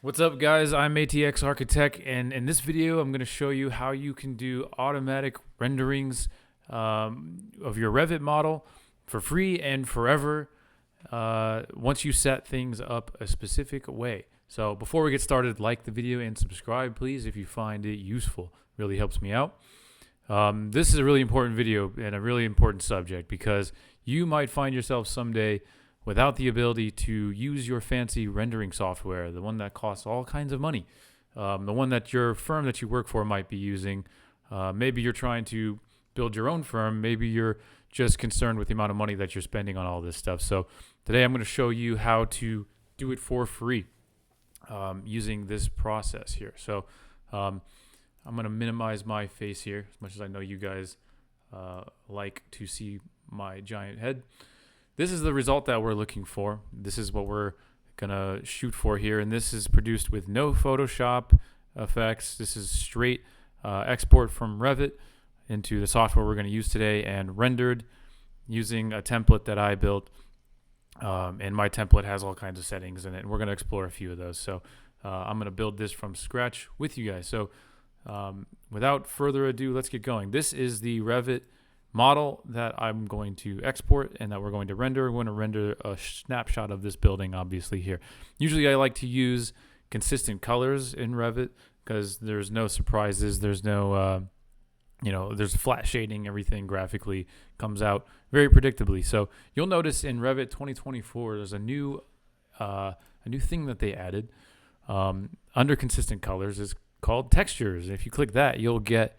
What's up, guys? I'm ATX Architect, and in this video I'm going to show you how you can do automatic renderings of your Revit model for free and forever once you set things up a specific way. So before we get started, like the video and subscribe, please, if you find it useful. Really helps me out. This is a really important video and a really important subject because you might find yourself someday without the ability to use your fancy rendering software, the one that costs all kinds of money, the one that your firm that you work for might be using. Maybe you're trying to build your own firm. Maybe you're just concerned with the amount of money that you're spending on all this stuff. So today I'm going to show you how to do it for free using this process here. So I'm going to minimize my face here as much as I know you guys like to see my giant head. This is the result that we're looking for. This is what we're gonna shoot for here, and this is produced with no Photoshop effects. This is straight export from Revit into the software we're gonna use today and rendered using a template that I built. And my template has all kinds of settings in it, and we're gonna explore a few of those. So I'm gonna build this from scratch with you guys. So without further ado, let's get going. This is the Revit model that I'm going to export and that we're going to render. We're going to render a snapshot of this building, obviously, here. Usually I like to use consistent colors in Revit because there's no surprises. There's no, there's flat shading. Everything graphically comes out very predictably. So you'll notice in Revit 2024, there's a new thing that they added under consistent colors is called textures. If you click that, you'll get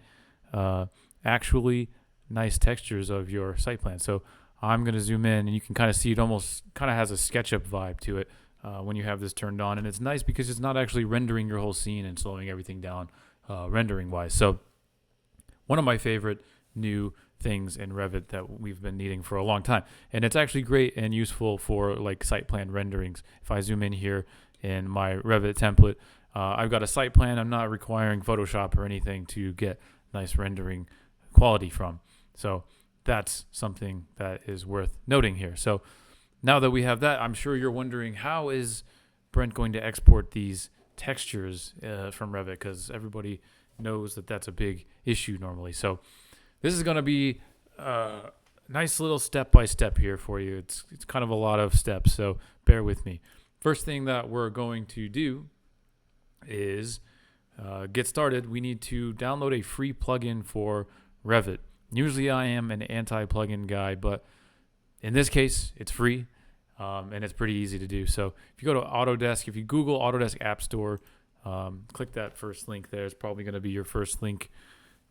actually nice textures of your site plan. So I'm going to zoom in and you can kind of see it almost kind of has a SketchUp vibe to it when you have this turned on. And it's nice because it's not actually rendering your whole scene and slowing everything down rendering wise. So one of my favorite new things in Revit that we've been needing for a long time. And it's actually great and useful for like site plan renderings. If I zoom in here in my Revit template, I've got a site plan. I'm not requiring Photoshop or anything to get nice rendering quality from. So that's something that is worth noting here. So now that we have that, I'm sure you're wondering, how is Brent going to export these textures from Revit? Because everybody knows that that's a big issue normally. So this is going to be a nice little step-by-step here for you. It's kind of a lot of steps, so bear with me. First thing that we're going to do is get started. We need to download a free plugin for Revit. Usually I am an anti-plugin guy, but in this case, it's free and it's pretty easy to do. So if you go to Autodesk, if you Google Autodesk App Store, click that first link there. It's probably going to be your first link,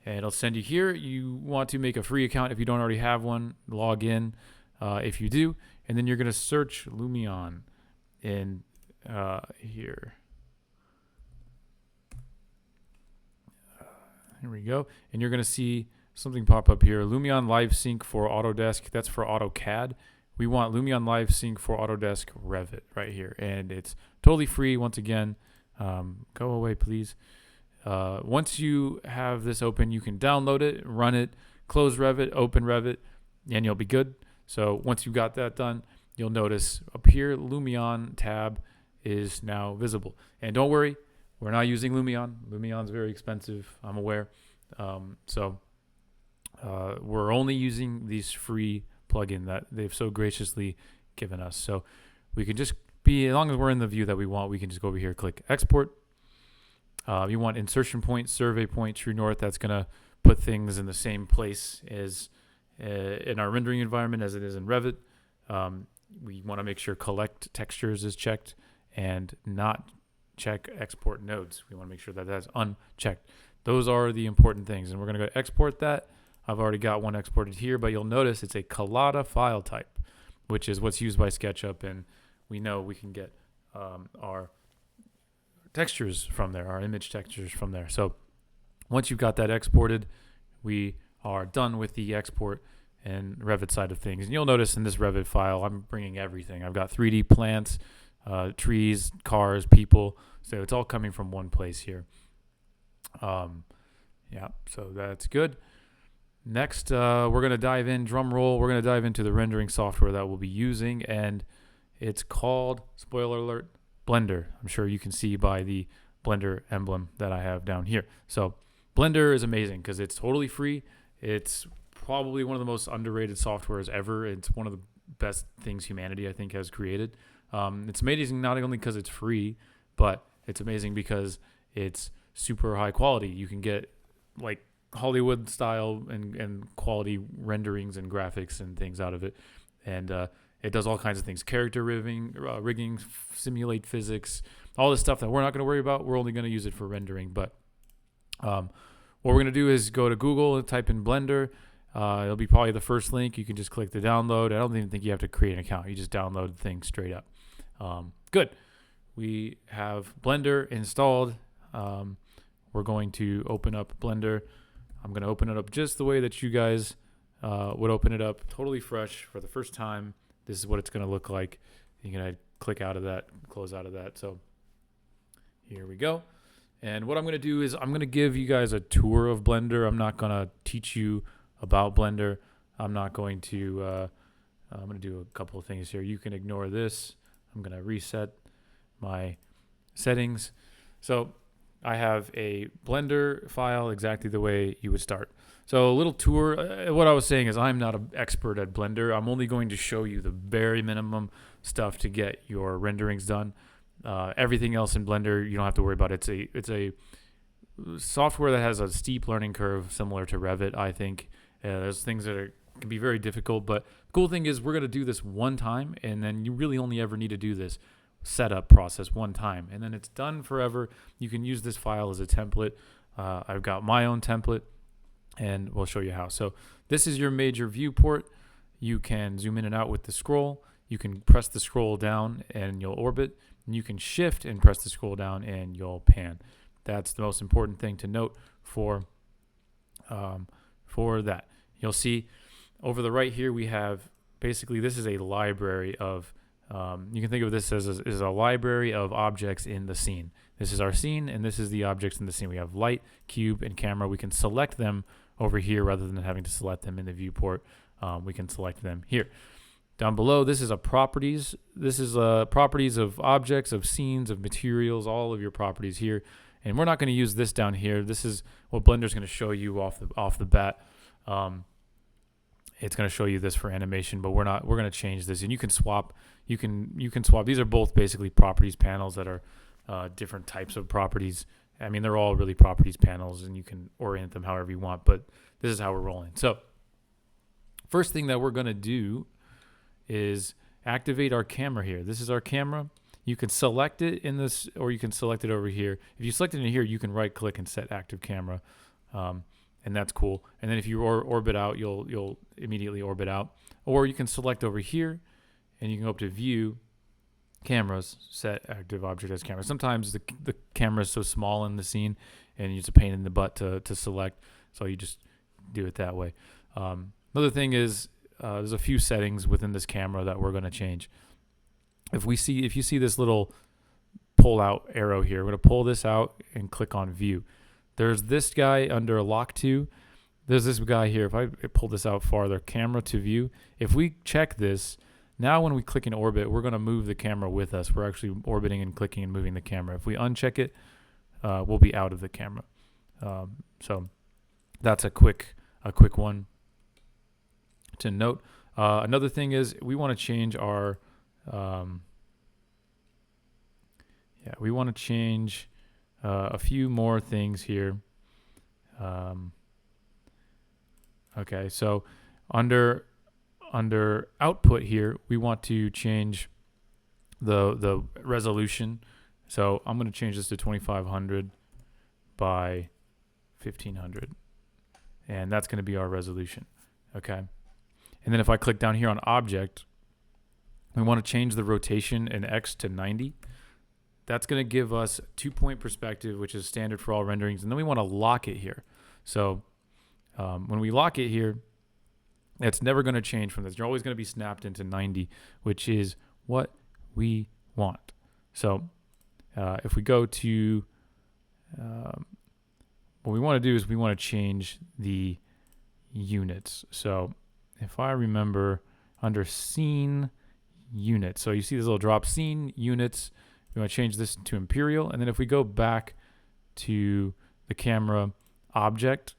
and it'll send you here. You want to make a free account if you don't already have one. Log in if you do, and then you're going to search Lumion in here. Here we go, and you're going to see something pop up here. Lumion Live Sync for Autodesk. That's for AutoCAD. We want Lumion Live Sync for Autodesk Revit right here. And it's totally free. Once again, go away, please. Once you have this open, you can download it, run it, close Revit, open Revit, and you'll be good. So once you got that done, you'll notice up here, Lumion tab is now visible. And don't worry, we're not using Lumion. Lumion's very expensive, I'm aware. We're only using these free plugin that they've so graciously given us. So we can just as long as we're in the view that we want, we can just go over here, click export. You want insertion point, survey point, true north. That's going to put things in the same place as in our rendering environment as it is in Revit. We want to make sure collect textures is checked and not check export nodes. We want to make sure that that's unchecked. Those are the important things, and we're going to go export that. I've already got one exported here, but you'll notice it's a collada file type, which is what's used by SketchUp, and we know we can get our textures from there, our image textures from there. So once you've got that exported, we are done with the export and Revit side of things. And you'll notice in this Revit file, I'm bringing everything. I've got 3D plants, trees, cars, people. So it's all coming from one place here. So that's good. Next, we're going to dive in, drum roll, we're going to dive into the rendering software that we'll be using, and it's called, spoiler alert, Blender. I'm sure you can see by the Blender emblem that I have down here. So Blender is amazing because it's totally free. It's probably one of the most underrated softwares ever. It's one of the best things humanity, I think, has created. It's amazing not only because it's free, but it's amazing because it's super high quality. You can get like Hollywood style and quality renderings and graphics and things out of it. And it does all kinds of things: character rigging, simulate physics, all this stuff that we're not going to worry about. We're only going to use it for rendering. But what we're going to do is go to Google and type in Blender. It'll be probably the first link. You can just click the download. I don't even think you have to create an account. You just download the thing straight up. Good. We have Blender installed. We're going to open up Blender. I'm going to open it up just the way that you guys would open it up, totally fresh for the first time. This is what it's going to look like. You're going to click out of that, close out of that. So here we go. And what I'm going to do is I'm going to give you guys a tour of Blender. I'm not going to teach you about Blender. I'm not going to, I'm going to do a couple of things here. You can ignore this. I'm going to reset my settings. So I have a Blender file exactly the way you would start. So a little tour. What I was saying is I'm not an expert at Blender. I'm only going to show you the very minimum stuff to get your renderings done. Everything else in Blender you don't have to worry about. It's a software that has a steep learning curve similar to Revit, I think. There's things that can be very difficult, but the cool thing is we're going to do this one time, and then you really only ever need to do this setup process one time, and then it's done forever. You can use this file as a template. I've got my own template, and we'll show you how. So this is your major viewport. You can zoom in and out with the scroll. You can press the scroll down and you'll orbit, and you can shift and press the scroll down and you'll pan. That's the most important thing to note for that. You'll see over the right here we have basically this is a library of you can think of this as a library of objects in the scene. This is our scene, and this is the objects in the scene. We have light, cube, and camera. We can select them over here rather than having to select them in the viewport. We can select them here. Down below, this is a properties. This is properties of objects, of scenes, of materials, all of your properties here. And we're not going to use this down here. This is what Blender's going to show you off the bat. It's going to show you this for animation, but we're going to change this, and you can swap. You can swap. These are both basically properties panels that are different types of properties. I mean, they're all really properties panels, and you can orient them however you want, but this is how we're rolling. So first thing that we're going to do is activate our camera here. This is our camera. You can select it in this, or you can select it over here. If you select it in here, you can right click and set active camera. And that's cool. And then if you orbit out, you'll immediately orbit out. Or you can select over here, and you can go up to View, Cameras, Set Active Object as Camera. Sometimes the camera is so small in the scene, and it's a pain in the butt to select, so you just do it that way. Another thing is there's a few settings within this camera that we're going to change. If you see this little pull out arrow here, we're going to pull this out and click on View. There's this guy under Lock To. There's this guy here. If I pull this out farther, Camera to View. If we check this, now when we click in orbit, we're going to move the camera with us. We're actually orbiting and clicking and moving the camera. If we uncheck it, we'll be out of the camera. So that's a quick one to note. Another thing is we want to change our we want to change a few more things here. Okay, so under output here, we want to change the resolution. So I'm going to change this to 2500 by 1500, and that's going to be our resolution. Okay, and then if I click down here on object, we want to change the rotation in X to 90. That's going to give us 2-point perspective, which is standard for all renderings. And then we want to lock it here. So when we lock it here, it's never going to change from this. You're always going to be snapped into 90, which is what we want. So if we go to, what we want to do is we want to change the units. So if I remember under scene units, so you see this little drop, scene units, We want to change this to Imperial. And then if we go back to the camera object,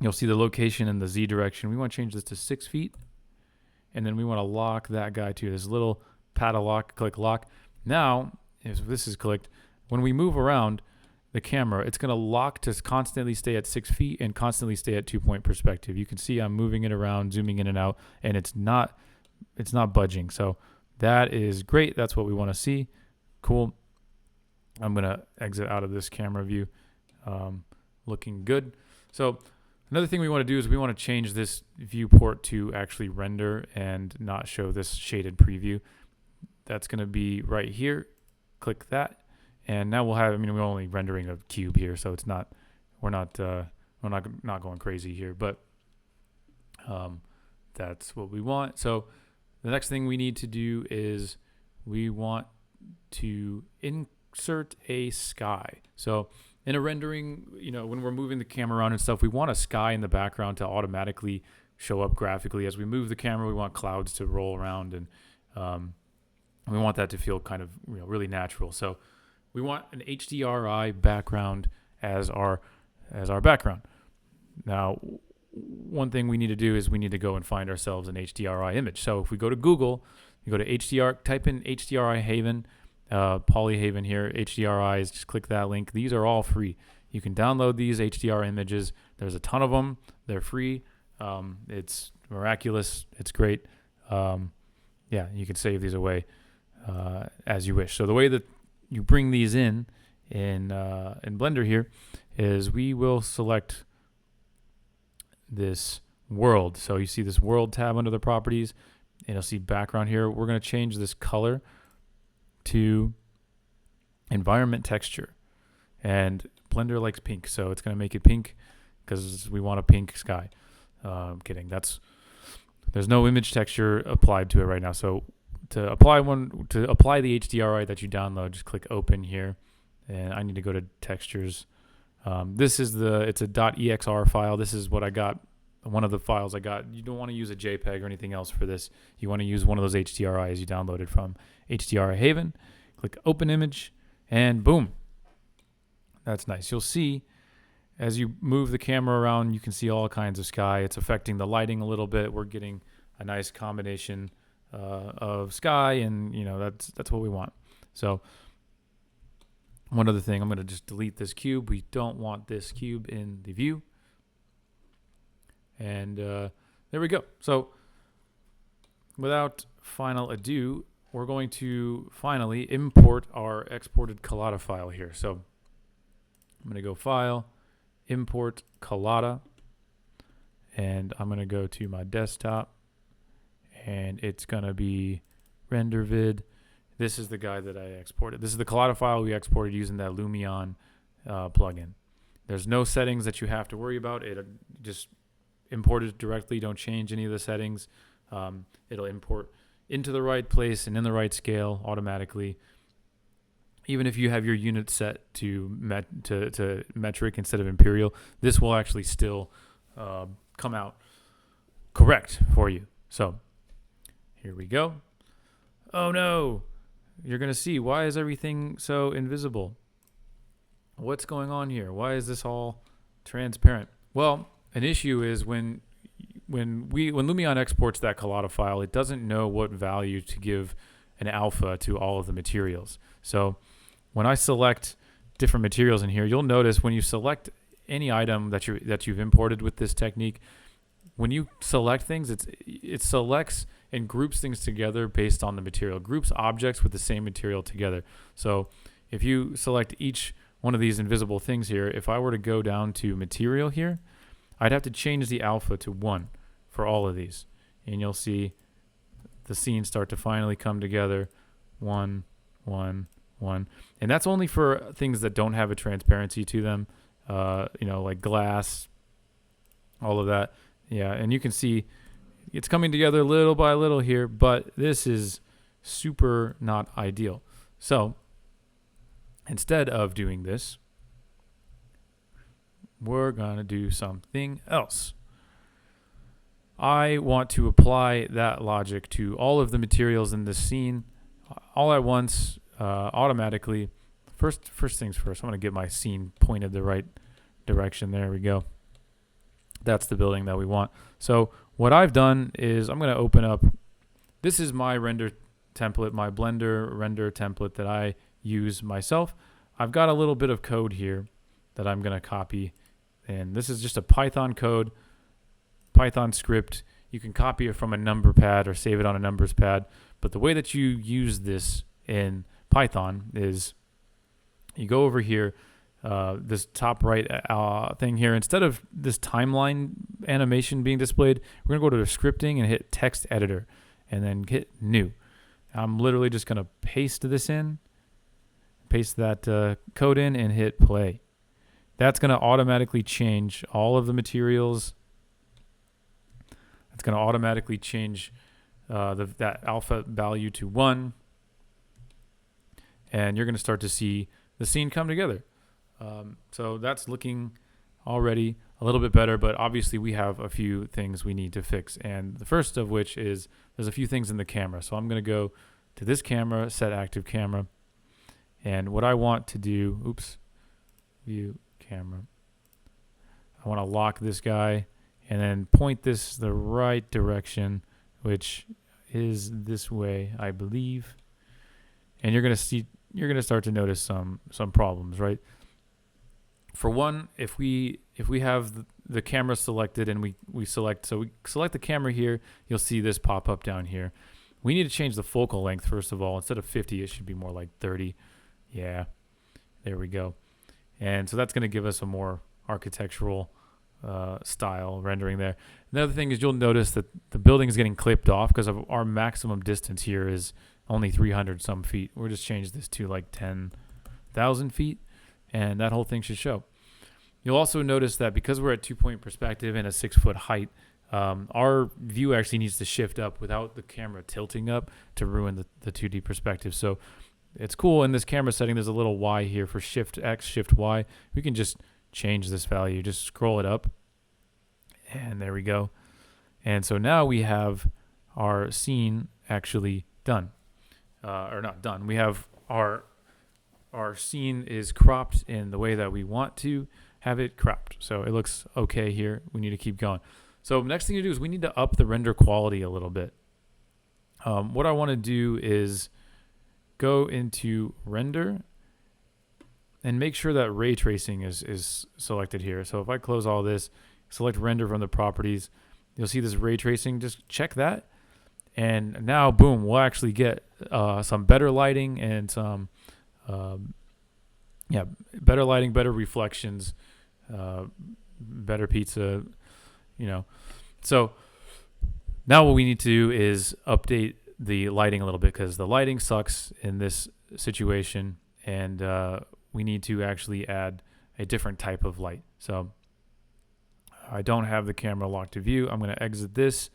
you'll see the location in the Z direction. We want to change this to 6 feet. And then we want to lock that guy to this little paddle lock, click lock. Now, if this is clicked, when we move around the camera, it's going to lock to constantly stay at 6 feet and constantly stay at 2-point perspective. You can see I'm moving it around, zooming in and out, and it's not budging. So that is great. That's what we want to see. Cool. I'm going to exit out of this camera view. Looking good. So another thing we want to do is we want to change this viewport to actually render and not show this shaded preview. That's going to be right here. Click that. And now we'll have, I mean, we're only rendering a cube here, so it's not, we're not going crazy here, but that's what we want. So the next thing we need to do is we want to insert a sky. So in a rendering, you know, when we're moving the camera around and stuff, we want a sky in the background to automatically show up graphically. As we move the camera, we want clouds to roll around, and we want that to feel kind of, you know, really natural. So we want an HDRI background as our background. Now, one thing we need to do is we need to go and find ourselves an HDRI image. So if we go to Google, you go to HDR, type in HDRI Haven, Polyhaven here, HDRIs, just click that link. These are all free. You can download these HDR images. There's a ton of them. They're free. It's miraculous. It's great. Yeah, you can save these away as you wish. So the way that you bring these in Blender here is we will select this world. So you see this world tab under the properties, and you'll see background here. We're going to change this color to environment texture, and Blender likes pink, so it's going to make it pink because we want a pink sky. I'm kidding. There's no image texture applied to it right now. So to apply the HDRI that you download, just click open here, and I need to go to textures. It's a .exr file. This is what I got. One of the files I got. You don't want to use a JPEG or anything else for this. You want to use one of those HDRIs you downloaded from HDRI Haven. Click open image, and boom. That's nice. You'll see as you move the camera around, you can see all kinds of sky. It's affecting the lighting a little bit. We're getting a nice combination of sky, and you know that's what we want. So one other thing, I'm going to just delete this cube. We don't want this cube in the view. And there we go. So without final ado, we're going to finally import our exported collada file here. So I'm going to go File, Import Collada, and I'm going to go to my desktop, and it's going to be RenderVid. This is the guy that I exported. This is the collada file we exported using that Lumion plugin. There's no settings that you have to worry about. It just import it directly. Don't change any of the settings. It'll import into the right place and in the right scale automatically. Even if you have your unit set to metric instead of imperial, this will actually still come out correct for you. So here we go. Oh no, you're gonna see, why is everything so invisible? What's going on here? Why is this all transparent? Well, an issue is when Lumion exports that collada file, it doesn't know what value to give an alpha to all of the materials. So when I select different materials in here, you'll notice when you select any item that you've imported with this technique, when you select things, it selects and groups things together based on the material, groups objects with the same material together. So if you select each one of these invisible things here, if I were to go down to material here, I'd have to change the alpha to 1 for all of these. And you'll see the scenes start to finally come together. 1, 1, 1. And that's only for things that don't have a transparency to them, like glass, all of that. Yeah, and you can see it's coming together little by little here, but this is super not ideal. So instead of doing this, we're going to do something else. I want to apply that logic to all of the materials in this scene all at once. automatically. First things first, I'm going to get my scene pointed the right direction. There we go. That's the building that we want. So what I've done is I'm going to open up. This is my render template, my Blender render template that I use myself. I've got a little bit of code here that I'm going to copy. And this is just a Python code, Python script. You can copy it from a number pad or save it on a numbers pad. But the way that you use this in Python is you go over here, this top right thing here. Instead of this timeline animation being displayed, we're going to go to the scripting and hit text editor and then hit new. I'm literally just going to paste this in, paste that code in and hit play. That's going to automatically change all of the materials. It's going to automatically change that alpha value to 1. And you're going to start to see the scene come together. So that's looking already a little bit better, but obviously we have a few things we need to fix. And the first of which is there's a few things in the camera. So I'm going to go to this camera, set active camera. And what I want to do, view camera. I want to lock this guy and then point this the right direction, which is this way, I believe. And you're going to start to notice some problems, right? For one, if we have the camera selected and we select the camera here, you'll see this pop up down here. We need to change the focal length first of all. Instead of 50, it should be more like 30. Yeah, there we go. And so that's going to give us a more architectural style rendering there. Another thing is you'll notice that the building is getting clipped off because of our maximum distance here is only 300 some feet. We'll just change this to like 10,000 feet and that whole thing should show. You'll also notice that because we're at 2-point perspective and a 6-foot height, our view actually needs to shift up without the camera tilting up to ruin the 2D perspective. So it's cool in this camera setting. There's a little Y here for shift X, shift Y. We can just change this value. Just scroll it up. And there we go. And so now we have our scene actually done. Or not done. We have our scene is cropped in the way that we want to have it cropped. So it looks okay here. We need to keep going. So next thing to do is we need to up the render quality a little bit. What I want to do is go into render and make sure that ray tracing is selected here. So if I close all this, select render from the properties, you'll see this ray tracing. Just check that. And now, boom, we'll actually get some better lighting and some, better lighting, better reflections, better pizza, So now what we need to do is update the lighting a little bit because the lighting sucks in this situation, and we need to actually add a different type of light. So I don't have the camera locked to view. I'm going to exit this.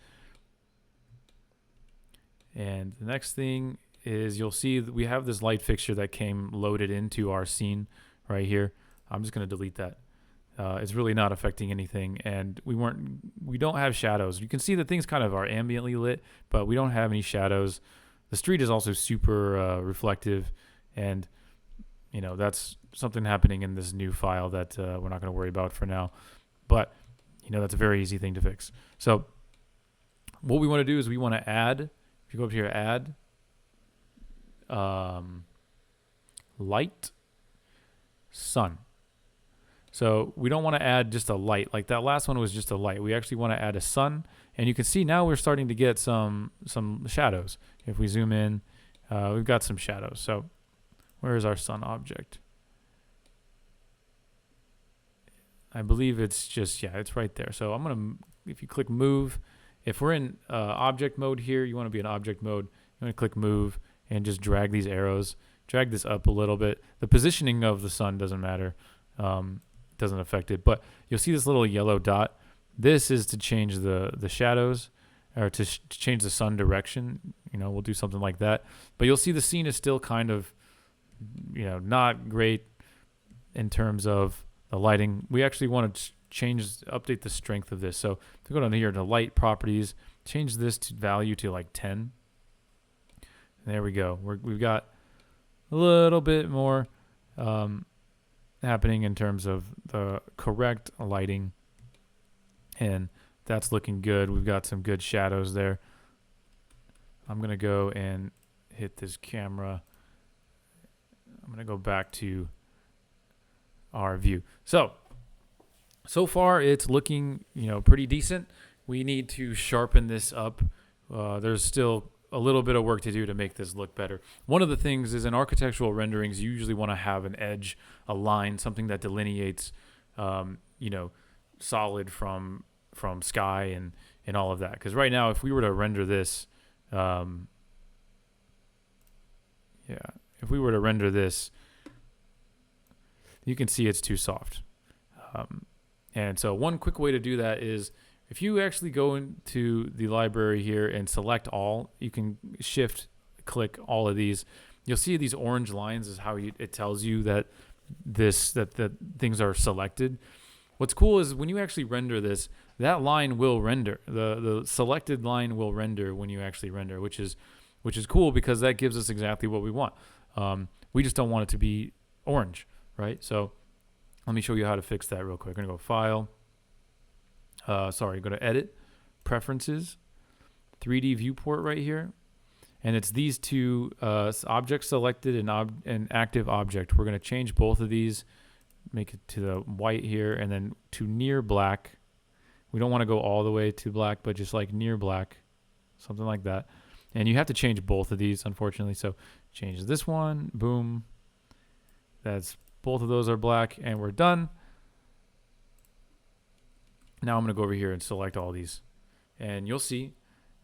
And the next thing is you'll see that we have this light fixture that came loaded into our scene right here. I'm just going to delete that. It's really not affecting anything, and we don't have shadows. You can see that things kind of are ambiently lit, but we don't have any shadows. The street is also super reflective, and that's something happening in this new file that we're not going to worry about for now. But that's a very easy thing to fix. So what we want to do is we want to add. If you go up here, add light, sun. So we don't want to add just a light. Like that last one was just a light. We actually want to add a sun. And you can see now we're starting to get some shadows. If we zoom in, we've got some shadows. So where is our sun object? I believe it's just, it's right there. So I'm going to, if you click move, if we're in object mode here, you want to be in object mode. You want to click move and just drag these arrows. Drag this up a little bit. The positioning of the sun doesn't matter. Doesn't affect it, but you'll see this little yellow dot. This is to change the shadows, or to change the sun direction. We'll do something like that. But you'll see the scene is still kind of, not great in terms of the lighting. We actually want to update the strength of this. So if we go down here to light properties, change this value to like 10. And there we go. We've got a little bit more happening in terms of the correct lighting, and that's looking good. We've got some good shadows there. I'm gonna go and hit this camera. I'm gonna go back to our view. So far it's looking, pretty decent. We need to sharpen this up. There's still a little bit of work to do to make this look better. One of the things is in architectural renderings, you usually want to have an edge, a line, something that delineates, solid from sky and all of that. Because right now, if we were to render this, if we were to render this, you can see it's too soft. And so one quick way to do that is if you actually go into the library here and select all, you can shift click all of these. You'll see these orange lines is how it tells you that the things are selected. What's cool is when you actually render this, that line will render. The selected line will render when you actually render, which is cool because that gives us exactly what we want. We just don't want it to be orange, right? So let me show you how to fix that real quick. I'm going to go File. Go to Edit, Preferences, 3D Viewport right here. And it's these two object selected and active object. We're going to change both of these, make it to the white here, and then to near black. We don't want to go all the way to black, but just like near black, something like that. And you have to change both of these, unfortunately. So change this one, boom. Both of those are black, and we're done. Now I'm going to go over here and select all these. And you'll see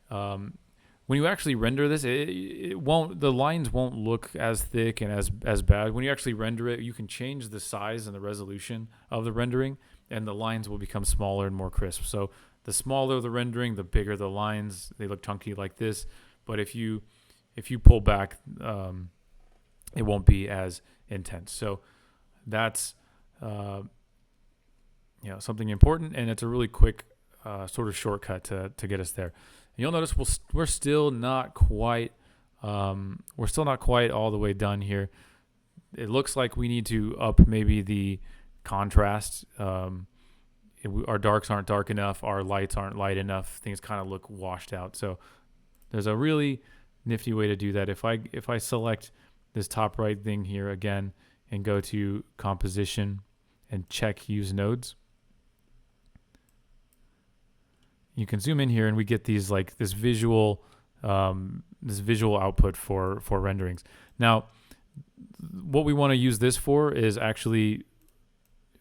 when you actually render this, the lines won't look as thick and as bad. When you actually render it, you can change the size and the resolution of the rendering, and the lines will become smaller and more crisp. So the smaller the rendering, the bigger the lines. They look chunky like this. But if you pull back, it won't be as intense. So that's something important, and it's a really quick sort of shortcut to get us there. And you'll notice we're still not quite all the way done here. It looks like we need to up maybe the contrast. Our darks aren't dark enough, our lights aren't light enough. Things kind of look washed out. So there's a really nifty way to do that. If I select this top right thing here again and go to Composition and check Use Nodes, you can zoom in here and we get these this visual output for renderings. Now, what we want to use this for is actually,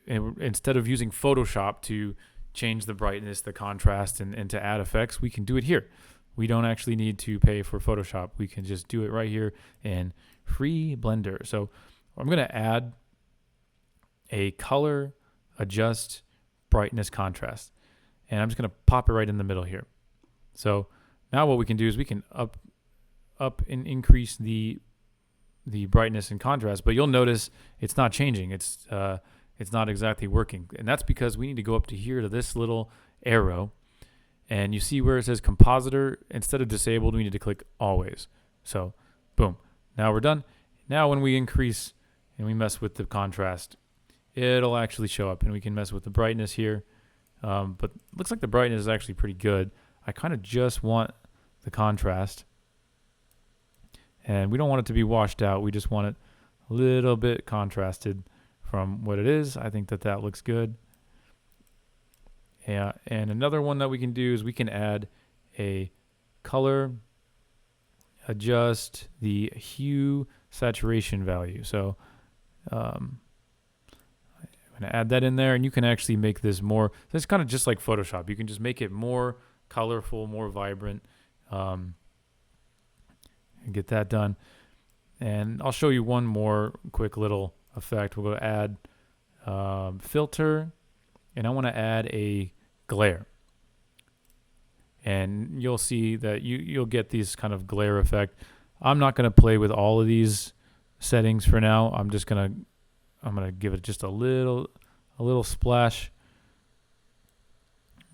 instead of using Photoshop to change the brightness, the contrast, and to add effects, we can do it here. We don't actually need to pay for Photoshop. We can just do it right here in free Blender. So I'm going to add a color, adjust, brightness, contrast. And I'm just going to pop it right in the middle here. So now what we can do is we can up and increase the brightness and contrast, but you'll notice it's not changing. It's not exactly working. And that's because we need to go up to here to this little arrow, and you see where it says compositor, instead of disabled, we need to click always. So boom, now we're done. Now when we increase and we mess with the contrast, it'll actually show up, and we can mess with the brightness here. But it looks like the brightness is actually pretty good. I kind of just want the contrast, and we don't want it to be washed out. We just want it a little bit contrasted from what it is. I think that looks good. Yeah, and another one that we can do is we can add a color, adjust the hue saturation value. So I'm going to add that in there, and you can actually make this more, it's kind of just like Photoshop. You can just make it more colorful, more vibrant, and get that done. And I'll show you one more quick little effect. We'll go to add filter, and I want to add a glare. And you'll see that you'll get these kind of glare effect. I'm not going to play with all of these settings for now. I'm gonna give it just a little splash.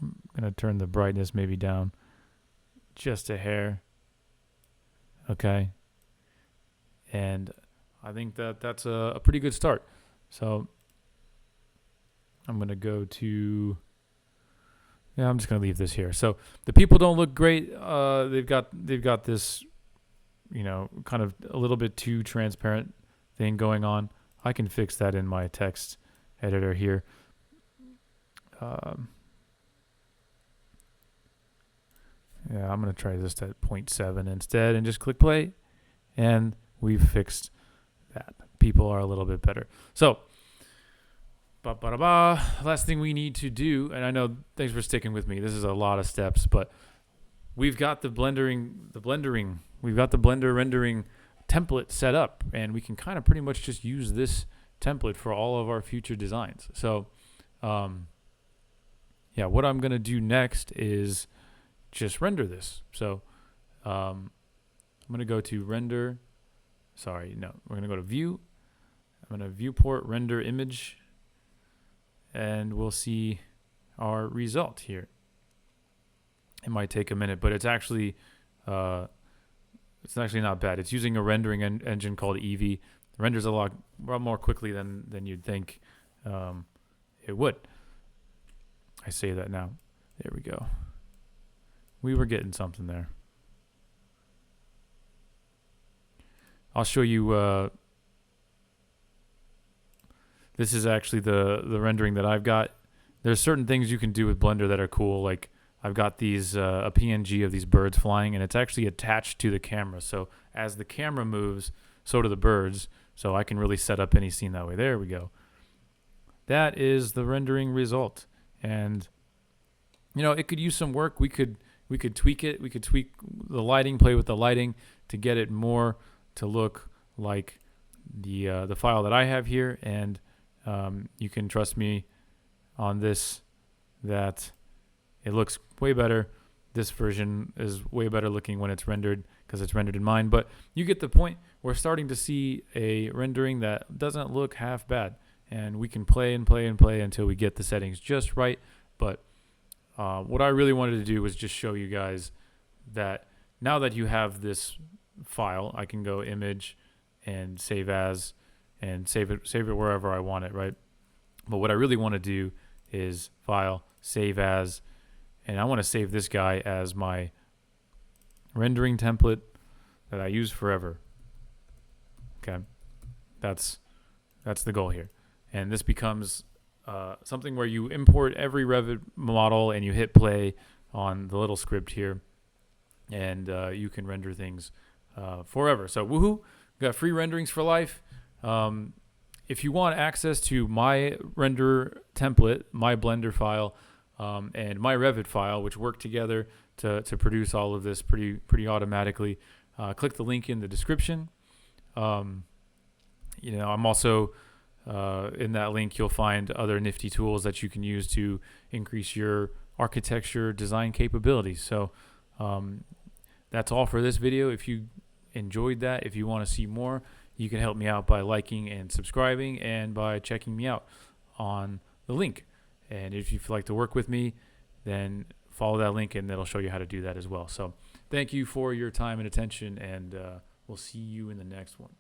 I'm gonna turn the brightness maybe down just a hair. Okay. And I think that that's a pretty good start. So I'm going to go to, yeah, I'm just going to leave this here. So the people don't look great. They've got this, you know, kind of a little bit too transparent thing going on. I can fix that in my text editor here. Yeah, I'm going to try this at 0.7 instead and just click play. And we've fixed that. People are a little bit better. So, last thing we need to do, and I know, thanks for sticking with me. This is a lot of steps, but we've got the we've got the Blender rendering template set up, and we can kind of pretty much just use this template for all of our future designs. So, yeah, what I'm going to do next is just render this. So, I'm going to go to render. Sorry, no, we're going to go to view. I'm going to viewport render image, and we'll see our result here. It might take a minute, but it's actually not bad. It's using a rendering engine called Eevee. It renders a lot more quickly than you'd think it would. I say that now. There we go. We were getting something there. I'll show you. This is actually the rendering that I've got. There's certain things you can do with Blender that are cool. Like I've got these a PNG of these birds flying, and it's actually attached to the camera. So as the camera moves, so do the birds. So I can really set up any scene that way. There we go. That is the rendering result, and you know, it could use some work. We could tweak it. We could tweak the lighting, play with the lighting to get it more to look like the file that I have here. And you can trust me on this that it looks way better. This version is way better looking when it's rendered because it's rendered in mine. But you get the point. We're starting to see a rendering that doesn't look half bad. And we can play and play and play until we get the settings just right. But what I really wanted to do was just show you guys that now that you have this file, I can go image and save as and save it wherever I want it, right? But what I really want to do is file, save as, and I want to save this guy as my rendering template that I use forever. Okay, that's the goal here. And this becomes something where you import every Revit model and you hit play on the little script here, and you can render things forever. So woohoo, got free renderings for life. If you want access to my render template, my Blender file, and my Revit file, which work together to produce all of this pretty automatically, click the link in the description. You know, I'm also in that link, you'll find other nifty tools that you can use to increase your architecture design capabilities. So that's all for this video. If you enjoyed that, if you want to see more, you can help me out by liking and subscribing and by checking me out on the link. And if you'd like to work with me, then follow that link and it'll show you how to do that as well. So thank you for your time and attention, and we'll see you in the next one.